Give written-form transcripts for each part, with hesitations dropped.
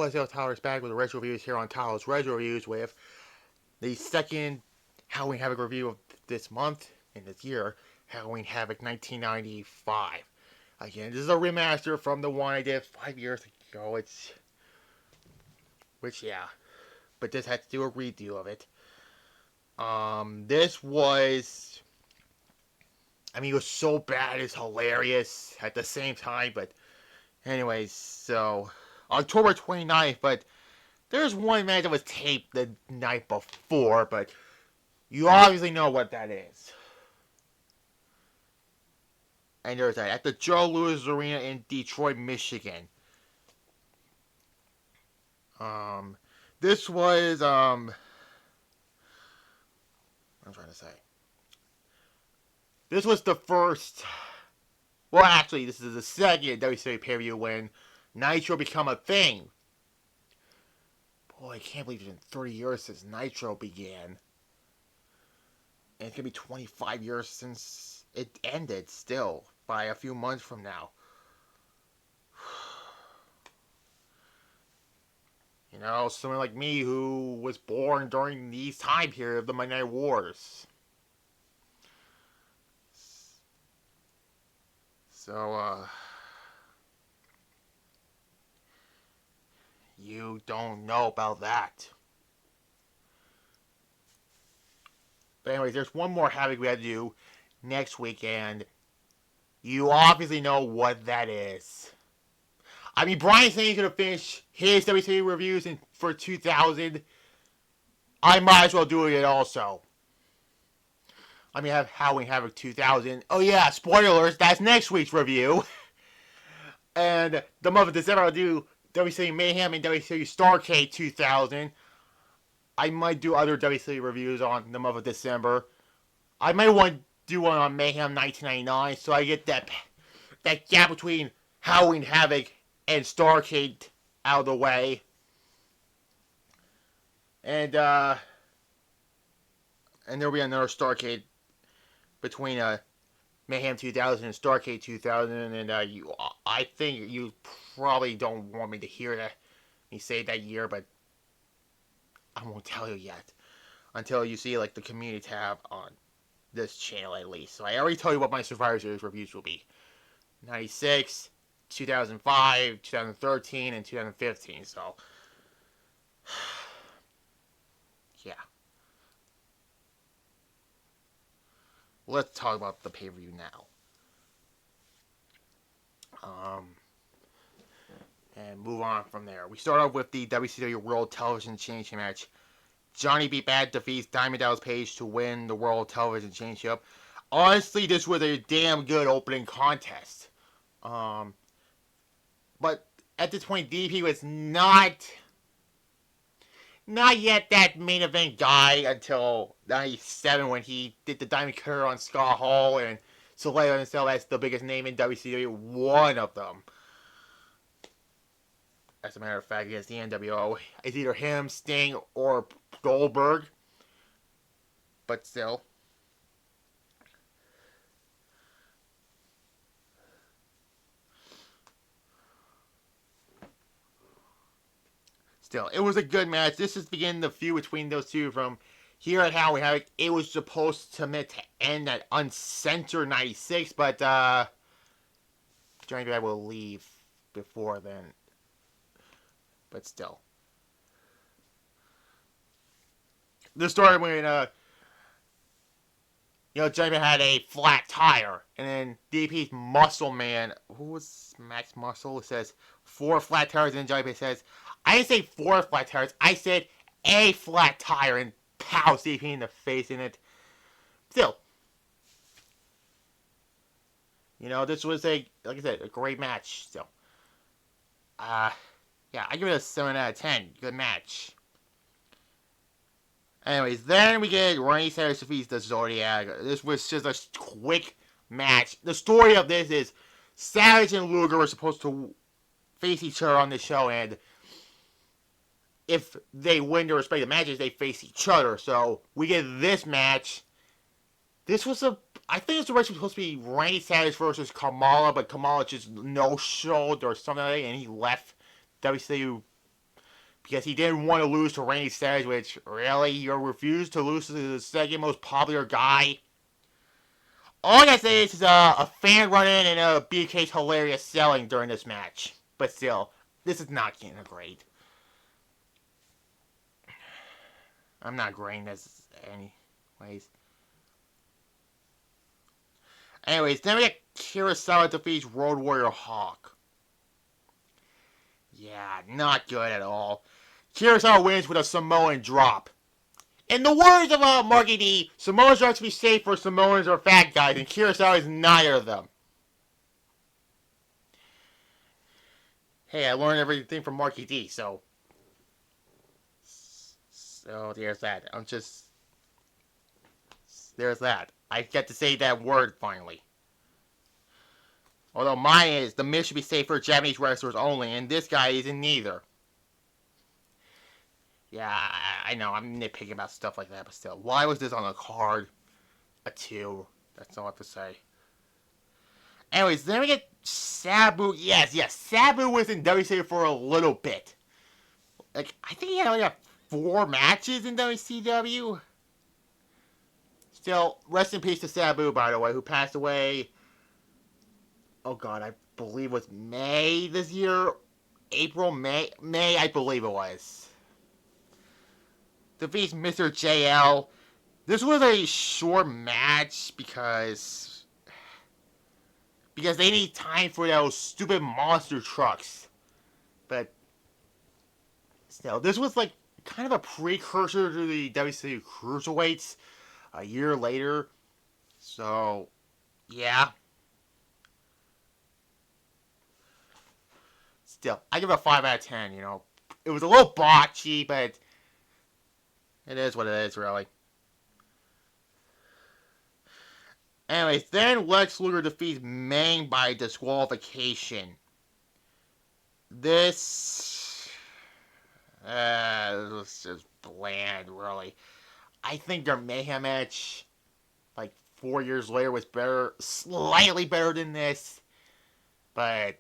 what's up, Tyler's back with the retro reviews here on Tyler's Retro Reviews with the second Halloween Havoc review of this month and this year, Halloween Havoc 1995. Again, this is a remaster from the one I did 5 years ago. But this had to do a redo of it. This was, it was so bad, it's hilarious at the same time, but anyways, so October 29th, but there's one match that was taped the night before, but you obviously know what that is. And there's that at the Joe Louis Arena in Detroit, Michigan. This was I'm trying to say. This was the first. Well, actually, this is the second WCW pay-per-view when Nitro became a thing. Boy, I can't believe it's been 30 years since Nitro began. And it's going to be 25 years since it ended still, by a few months from now. You know, someone like me who was born during these time period of the Monday Night Wars. So, you don't know about that. But anyways, there's one more Havoc we had to do next week, and you obviously know what that is. Brian saying he's going to finish his WCW reviews for 2000. I might as well do it also. I have Halloween Havoc 2000. Oh yeah, spoilers, that's next week's review. And the month of December I'll do WCW Mayhem and WCW Starrcade 2000. I might do other WCW reviews on the month of December. I might want to do one on Mayhem 1999, so I get that gap between Halloween Havoc and Starrcade out of the way. And there'll be another Starrcade between Mayhem 2000 and Starrcade 2000, and I think you probably don't want me to hear me say that year, but I won't tell you yet until you see the community tab on this channel at least. So I already told you what my Survivor Series reviews will be: 96, 2005, 2013, and 2015. So yeah. Let's talk about the pay-per-view now. And move on from there. We start off with the WCW World Television Championship match. Johnny B. Bad defeats Diamond Dallas Page to win the World Television Championship. Honestly, this was a damn good opening contest. But at this point, DP was not yet that main event guy until 97 when he did the Diamond Cutter on Scott Hall and solidified himself as the biggest name in WCW, one of them. As a matter of fact, against the NWO, it's either him, Sting, or Goldberg. But still. It was a good match. This is beginning the feud between those two from here at Halloween Havoc. It was supposed to end at Uncensored 96, but Johnny B. Bad will leave before then. But still. This started when, Johnny B. Bad had a flat tire. And then DP's Muscle Man, who was Max Muscle, says 4 flat tires. And then Johnny B. says, I didn't say 4 flat tires. I said a flat tire, and pow, DP in the face in it. Still. This was like I said, a great match. Still. Yeah, I give it a 7 out of 10. Good match. Anyways, then we get Randy Savage defeats the Zodiac. This was just a quick match. The story of this is Savage and Luger were supposed to face each other on the show, and if they win their respective matches, they face each other. So we get this match. This was I think it's originally supposed to be Randy Savage versus Kamala, but Kamala just no-showed or something like that, and he left WCW because he didn't want to lose to Randy Savage, which, really, you refuse to lose to the second most popular guy? All I gotta say is a fan run-in and BK's hilarious selling during this match. But still, this is not getting a grade. I'm not grading this anyways. Then we get Kurosawa defeats Road Warrior Hawk. Yeah, not good at all. Kurosawa wins with a Samoan drop. In the words of Marky D, Samoans are to be safe for Samoans or fat guys, and Kurosawa is neither of them. Hey, I learned everything from Marky D, so there's that. There's that. I get to say that word finally. Although mine is, the myth should be safe for Japanese wrestlers only, and this guy isn't neither. Yeah, I know, I'm nitpicking about stuff like that, but still. Why was this on the card? A 2. That's all I have to say. Anyways, then we get Sabu. Yes, Sabu was in WCW for a little bit. Like, I think he had only 4 matches in WCW. Still, rest in peace to Sabu, by the way, who passed away, oh god, I believe it was May this year. May, I believe it was. Defeats Mr. JL. This was a short match because they need time for those stupid monster trucks. But still, this was like kind of a precursor to the WCW Cruiserweights a year later. So, yeah. Still, I give it a 5 out of 10, you know. It was a little botchy, but it is what it is, really. Anyways, then Lex Luger defeats Meng by disqualification. This was just bland, really. I think their Mayhem match, like 4 years later, was better, slightly better than this. But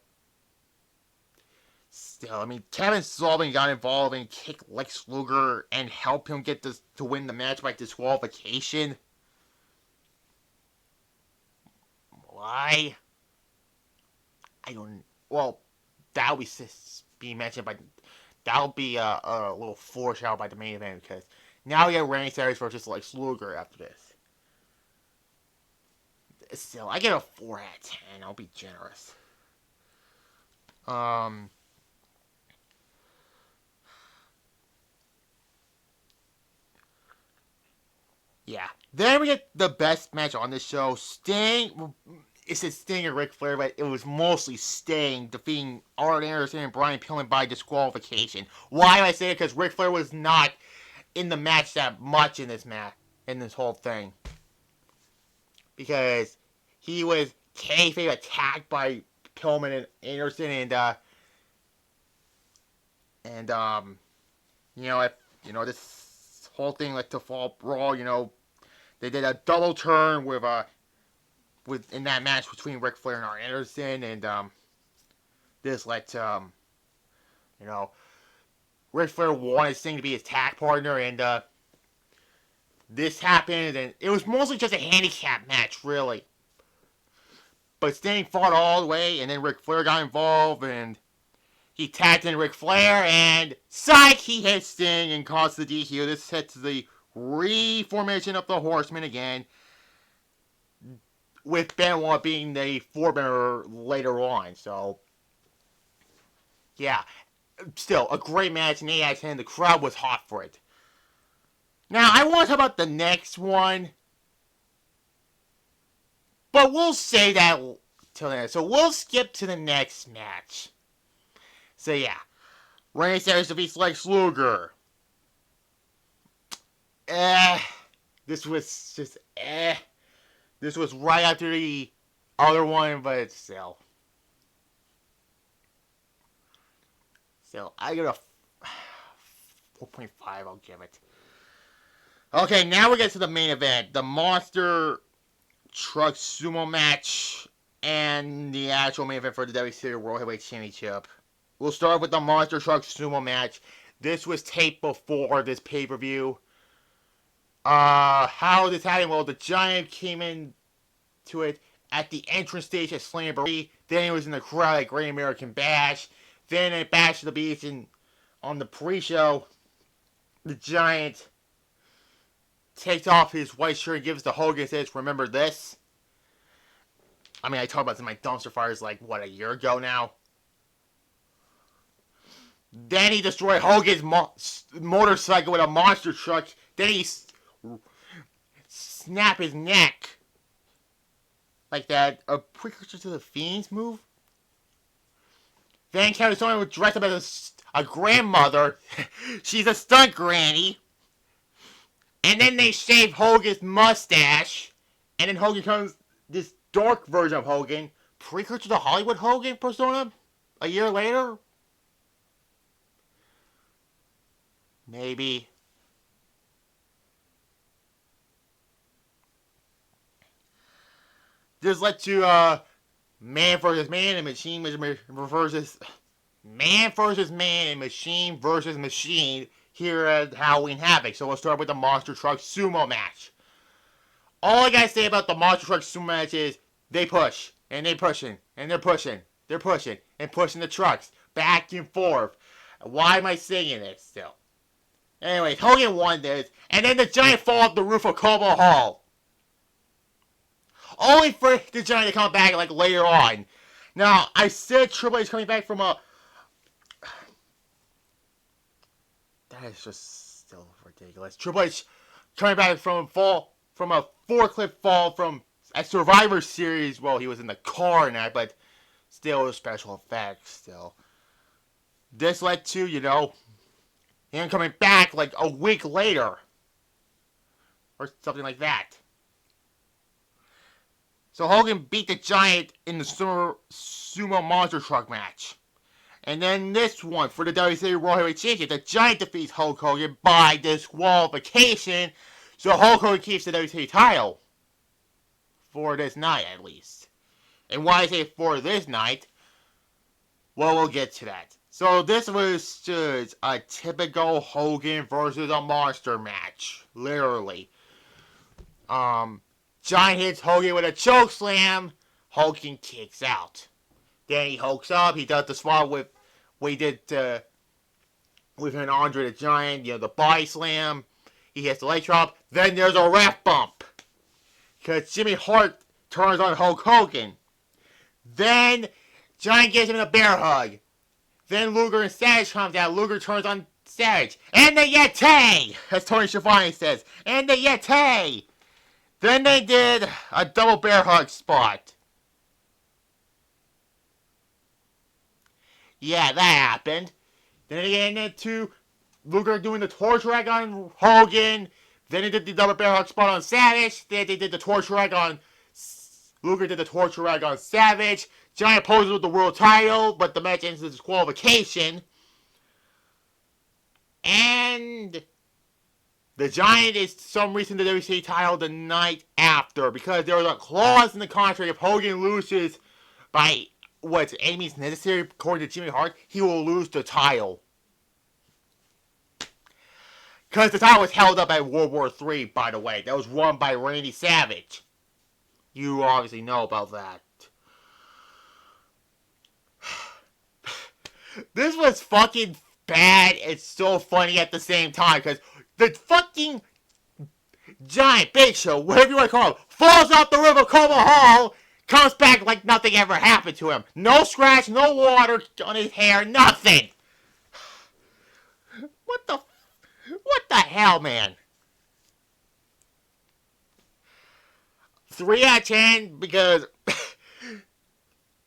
still, I mean, Kevin Sullivan got involved and kicked Lex Luger and helped him get this to win the match by disqualification. Why? I don't. Well, that'll be being mentioned, but that'll be a little foreshadowed by the main event because now we have Randy Savage versus Lex Luger after this. Still, I get a 4 out of 10. I'll be generous. Yeah. Then we get the best match on this show. Sting. It said Sting and Ric Flair, but it was mostly Sting defeating Arn Anderson and Brian Pillman by disqualification. Why do I say it? Because Ric Flair was not in the match that much in this whole thing. Because he was kayfabe attacked by Pillman and Anderson, and this whole thing like to fall brawl. They did a double turn with in that match between Ric Flair and Arn Anderson, and this led to Ric Flair wanted Sting to be his tag partner, and this happened, and it was mostly just a handicap match, really. But Sting fought all the way, and then Ric Flair got involved, and he tagged in Ric Flair, and psych, he hit Sting and caused the DQ. This sets the reformation of the Horsemen again, with Benoit being the forebearer later on. So, yeah, still a great match, and 8 out of 10. The crowd was hot for it. Now, I want to talk about the next one, but we'll say that till then. So we'll skip to the next match. So yeah, Randy Savage defeats Lex Luger. This was just This was right after the other one, but still. Still, I give it a 4.5, I'll give it. Okay, now we get to the main event. The Monster Truck Sumo match and the actual main event for the WCW World Heavyweight Championship. We'll start with the Monster Truck Sumo match. This was taped before this pay-per-view. How this happened? Well, the Giant came in to it at the entrance stage at Slamboree. Then he was in the crowd at Great American Bash. Then at Bash of the Beach and on the pre-show, the Giant takes off his white shirt and gives to Hogan and says, "Remember this?" I mean, I talked about this in my dumpster fires like, what, a year ago now? Then he destroyed Hogan's motorcycle with a monster truck. Then he snapped his neck. Like that, a precursor to the Fiend's move. Then Kevin Owens was dressed up as a grandmother. She's a stunt granny. And then they shave Hogan's mustache. And then Hogan comes, this dark version of Hogan, precursor to the Hollywood Hogan persona, a year later. Maybe. This led to man versus man and machine versus man versus man and machine versus machine here at Halloween Havoc. So we'll start with the Monster Truck Sumo match. All I gotta say about the Monster Truck Sumo match is they push and they pushing and they're pushing and pushing the trucks back and forth. Why am I singing this still? Anyways, Hogan won this, and then the Giant fall off the roof of Cobo Hall. Only for the Giant to come back like later on. Now, I said Triple H coming back from a... That is just still ridiculous. Triple H coming back from a forklift fall from a Survivor Series. Well, he was in the car and that, but still a special effects still. This led to, him coming back like a week later. Or something like that. So Hogan beat the Giant in the Sumo Monster Truck match. And then this one for the WCW World Heavyweight Championship, the Giant defeats Hulk Hogan by disqualification. So Hulk Hogan keeps the WCW title. For this night, at least. And why I say for this night, well, we'll get to that. So this was just a typical Hogan versus a monster match. Literally. Giant hits Hogan with a choke slam. Hogan kicks out. Then he hulks up. He does the spot with what he did with an Andre the Giant. The body slam. He hits the leg drop. Then there's a ref bump. Because Jimmy Hart turns on Hulk Hogan. Then Giant gives him a bear hug. Then Luger and Savage comes out. Luger turns on Savage. And the YETI! As Tony Schiavone says. And the YETI! Then they did a double bear hug spot. Yeah, that happened. Then they get into Luger doing the torch rag on Hogan. Then they did the double bear hug spot on Savage. Then they did the torch rag on... Luger did the torch rag on Savage. Giant poses with the world title, but the match ends in disqualification. And the Giant is for some reason the WCW title the night after, because there was a clause in the contract if Hogan loses by what's any means necessary according to Jimmy Hart, he will lose the title. Because the title was held up at World War III, by the way. That was won by Randy Savage. You obviously know about that. This was fucking bad. It's so funny at the same time, because the fucking Giant, Big Show, whatever you want to call him, falls off the roof of Cobo Hall, comes back like nothing ever happened to him. No scratch, no water on his hair, nothing. What the hell, man? 3 out of 10, because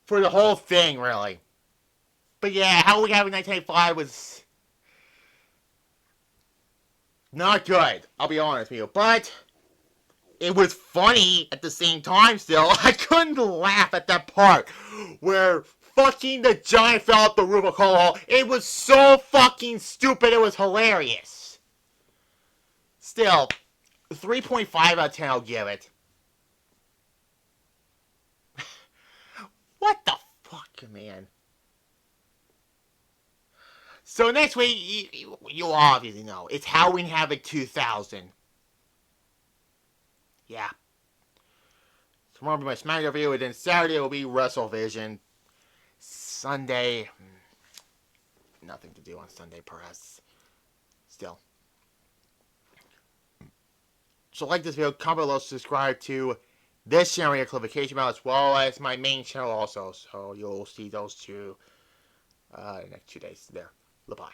for the whole thing, really. But yeah, Halloween Havoc 1985 was not good, I'll be honest with you. But it was funny at the same time still. I couldn't laugh at that part where fucking the Giant fell off the roof of Cobo Hall. It was so fucking stupid, it was hilarious. Still, 3.5 out of 10 I'll give it. What the fuck, man? So next week, you obviously know, it's Halloween Havoc 2000. Yeah. Tomorrow will be my SmackDown video, and then Saturday will be WrestleVision. Sunday, nothing to do on Sunday, perhaps. Still. So like this video, comment below, subscribe to this channel, your clarification about, as well as my main channel also. So you'll see those two next 2 days there. Bye-bye.